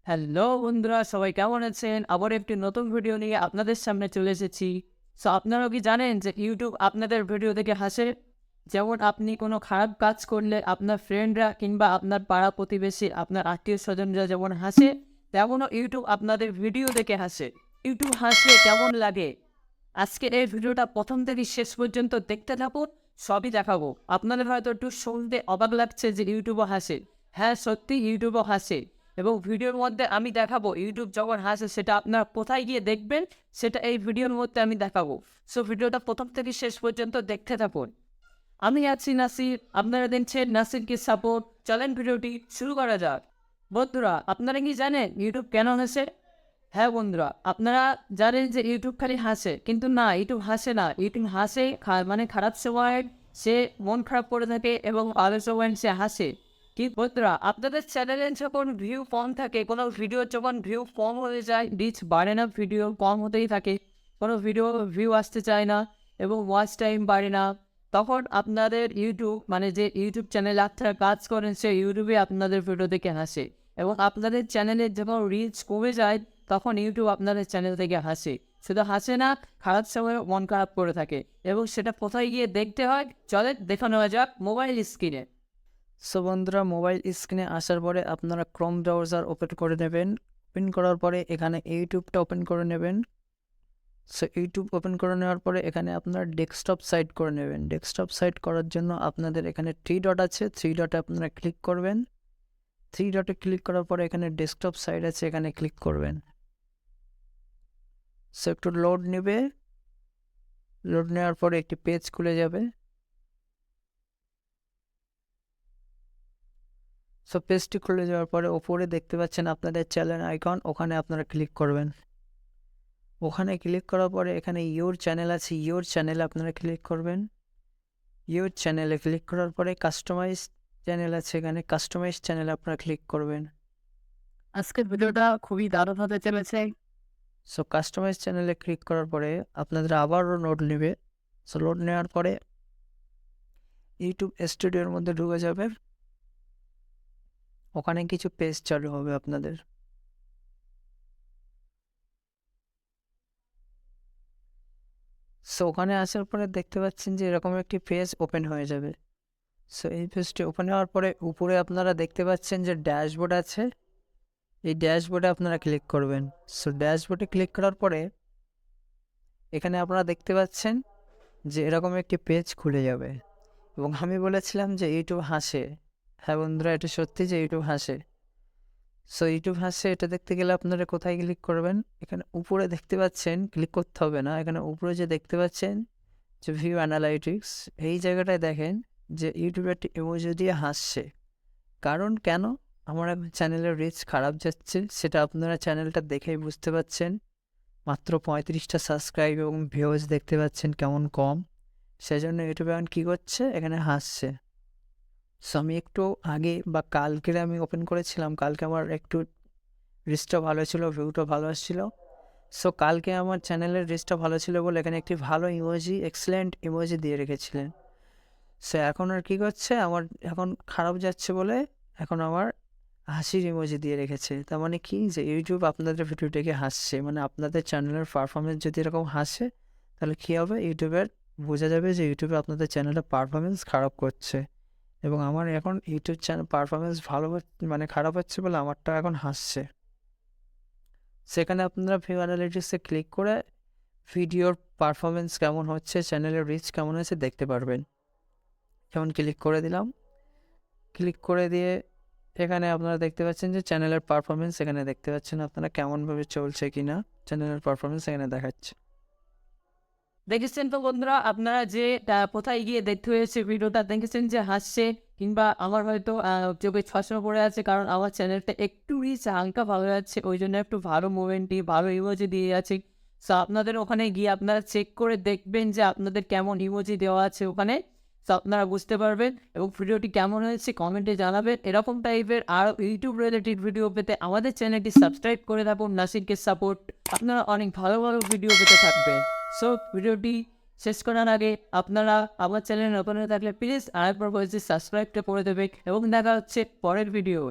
Hello বন্ধুরা, সবাই কেমন আছেন? আবার একটি নতুন ভিডিও নিয়ে আপনাদের সামনে চলে এসেছি। সো আপনারা কি জানেন যে ইউটিউব আপনাদের ভিডিও দেখে হাসে? যেমন আপনি কোনো খারাপ কাজ করলে আপনার ফ্রেন্ডরা কিংবা আপনার পাড়া প্রতিবেশী, আপনার আত্মীয় স্বজনরা যেমন হাসে, তেমনও ইউটিউব আপনাদের ভিডিও দেখে হাসে। ইউটিউব হাসলে কেমন লাগে? আজকের এই ভিডিওটা প্রথম থেকে শেষ পর্যন্ত দেখতে থাকুন, সবই দেখাবো। আপনাদের হয়তো একটু শুনতে অবাক লাগছে যে ইউটিউবও হাসে। হ্যাঁ, সত্যি ইউটিউবও হাসে। এবং ভিডিওর মধ্যে আমি দেখাবো ইউটিউব যখন হাসে সেটা আপনারা কোথায় গিয়ে দেখবেন সেটা এই ভিডিওর মধ্যে আমি দেখাবো। সো ভিডিওটা প্রথম থেকে শেষ পর্যন্ত দেখতে থাকুন। আমি আছি নাসির, আপনারা দেখছেন নাসিরকে সাপোর্ট। চলেন ভিডিওটি শুরু করা যাক। বন্ধুরা, আপনারা কি জানেন ইউটিউব কেন হাসে? হ্যাঁ বন্ধুরা, আপনারা জানেন যে ইউটিউব খালি হাসে, কিন্তু না, ইউটিউব হাসে না। ইউটিউব হাসে মানে খারাপ সময় সে মন খারাপ করে থাকে এবং ভালো সময় সে হাসে। কি বন্ধুরা, আপনাদের চ্যানেলে যখন ভিউ কম থাকে, কোনো ভিডিও যখন ভিউ কম হয়ে যায়, রিচ বাড়ে না, ভিডিও কম হতেই থাকে, কোনো ভিডিও ভিউ আসতে চায় না এবং ওয়াচ টাইম বাড়ে না, তখন আপনাদের ইউটিউব মানে যে ইউটিউব চ্যানেলে আপনারা কাজ করেন সে ইউটিউবে আপনাদের ভিডিও দেখে হাসে। এবং আপনাদের চ্যানেলে যখন রিচ কমে যায় তখন ইউটিউব আপনাদের চ্যানেল থেকে হাসে। শুধু হাসে না, খারাপ সময় মন খারাপ করে থাকে। এবং সেটা কোথায় গিয়ে দেখতে হয় চলে দেখে নেওয়া যাক মোবাইল স্ক্রিনে। সো বন্ধুরা, মোবাইল স্ক্রিনে আসার পরে আপনারা ক্রোম ব্রাউজার ওপেন করে নেবেন। ওপেন করার পরে এখানে ইউটিউবটা ওপেন করে নেবেন। সো ইউটিউব ওপেন করে নেওয়ার পরে এখানে আপনারা ডেস্কটপ সাইট করে নেবেন। ডেস্কটপ সাইট করার জন্য আপনাদের এখানে 3 ডট আছে, 3 ডটে আপনারা ক্লিক করবেন। 3 ডটে ক্লিক করার পরে এখানে ডেস্কটপ সাইট আছে, এখানে ক্লিক করবেন। সো একটু লোড নেবে। লোড নেওয়ার পরে একটি পেজ খুলে যাবে। সো পেজটি খুলে যাওয়ার পরে ওপরে দেখতে পাচ্ছেন আপনাদের চ্যানেল আইকন, ওখানে আপনারা ক্লিক করবেন। ওখানে ক্লিক করার পরে এখানে ইয়োর চ্যানেল আছে, ইয়োর চ্যানেলে আপনারা ক্লিক করবেন। ইয়োর চ্যানেলে ক্লিক করার পরে কাস্টমাইজ চ্যানেল আছে, এখানে কাস্টমাইজ চ্যানেলে আপনারা ক্লিক করবেন। আজকের ভিডিওটা খুবই দারুণ হতে চলেছে। সো কাস্টমাইজ চ্যানেলে ক্লিক করার পরে আপনাদের আবারও লোড নেবে। সো লোড নেওয়ার পরে ইউটিউব স্টুডিওর মধ্যে ঢুকে যাবে। ওখানে কিছু পেজ চালু হবে আপনাদের। সো ওখানে আসার পরে দেখতে পাচ্ছেন যে এরকম একটি পেজ ওপেন হয়ে যাবে। সো এই পেজটি ওপেন হওয়ার পরে উপরে আপনারা দেখতে পাচ্ছেন যে ড্যাশবোর্ড আছে, এই ড্যাশবোর্ডে আপনারা ক্লিক করবেন। সো ড্যাশবোর্ডে ক্লিক করার পরে এখানে আপনারা দেখতে পাচ্ছেন যে এরকম একটি পেজ খুলে যাবে। এবং আমি বলেছিলাম যে ইউটিউব হাসে। হ্যাঁ বন্ধুরা, এটা সত্যি যে ইউটিউব হাসে। সো ইউটিউব হাসে, এটা দেখতে গেলে আপনারা কোথায় ক্লিক করবেন? এখানে উপরে দেখতে পাচ্ছেন, ক্লিক করতে হবে না, এখানে উপরে যে দেখতে পাচ্ছেন যে ভিউ অ্যানালাইটিক্স, এই জায়গাটায় দেখেন যে ইউটিউবে একটি ইমোজি দিয়ে হাসছে। কারণ কেন? আমার এখন চ্যানেলের রিচ খারাপ যাচ্ছে, সেটা আপনারা চ্যানেলটা দেখেই বুঝতে পারছেন। মাত্র 35টা সাবস্ক্রাইব এবং ভিউজ দেখতে পাচ্ছেন কেমন কম। সেজন্য ইউটিউবে এখন কী করছে? এখানে হাসছে। সো আমি একটু আগে বা কালকে আমি ওপেন করেছিলাম, কালকে আমার একটু রিচটা ভালো ছিল, ভিউটা ভালো আসছিল। সো কালকে আমার চ্যানেলের রিচটা ভালো ছিল বলে এখানে একটি ভালো ইমোজি, এক্সেলেন্ট ইমোজি দিয়ে রেখেছিলেন। সো এখন আর কী করছে? আমার এখন খারাপ যাচ্ছে বলে এখন আমার হাসির ইমোজি দিয়ে রেখেছে। তার মানে কি? যে ইউটিউব আপনাদের ভিডিওটাকে হাসছে। মানে আপনাদের চ্যানেলের পারফরমেন্স যদি এরকম হাসে তাহলে কী হবে? ইউটিউবের বোঝা যাবে যে ইউটিউবে আপনাদের চ্যানেলের পারফরমেন্স খারাপ করছে। এবং আমার এখন ইউটিউব চ্যানেল পারফরমেন্স ভালো মানে খারাপ হচ্ছে বলে আমারটা এখন হাসছে। সেখানে আপনারা ভিউ অ্যানালিটিক্সে ক্লিক করে ভিডিওর পারফরমেন্স কেমন হচ্ছে, চ্যানেলের রিচ কেমন হয়েছে দেখতে পারবেন। যেমন ক্লিক করে দিলাম, ক্লিক করে দিয়ে এখানে আপনারা দেখতে পাচ্ছেন যে চ্যানেলের পারফরমেন্স এখানে দেখতে পাচ্ছেন আপনারা কেমনভাবে চলছে কি না, চ্যানেলের পারফরমেন্স এখানে দেখাচ্ছে। দেখেছেন তো বন্ধুরা, আপনারা যে কোথায় গিয়ে দেখতে হয়েছে ভিডিওটা, দেখেছেন যে হাসছে কিংবা আমার হয়তো চোখে চশমা পড়ে আছে, কারণ আমার চ্যানেলটা একটু রিচ হালকা ভালো যাচ্ছে, ওই জন্য একটু ভালো মুভমেন্টই ভালো ইমোজি দিয়ে আছে। সো আপনাদের ওখানে গিয়ে আপনারা চেক করে দেখবেন যে আপনাদের কেমন ইমোজি দেওয়া আছে ওখানে। সো আপনারা বুঝতে পারবেন এবং ভিডিওটি কেমন হয়েছে কমেন্টে জানাবেন। এরকম টাইপের আরও ইউটিউব রিলেটেড ভিডিও পেতে আমাদের চ্যানেলটি সাবস্ক্রাইব করে থাকুন। নাসিরকে সাপোর্ট, আপনারা অনেক ভালো ভালো ভিডিও পেতে থাকবেন। সো ভিডিওটি শেষ করার আগে আপনারা আমার চ্যানেলে নতুন হয়ে থাকলে প্লিজ আরেকবার বলছি সাবস্ক্রাইবটা করে দেবেন এবং দেখা হচ্ছে পরের ভিডিও।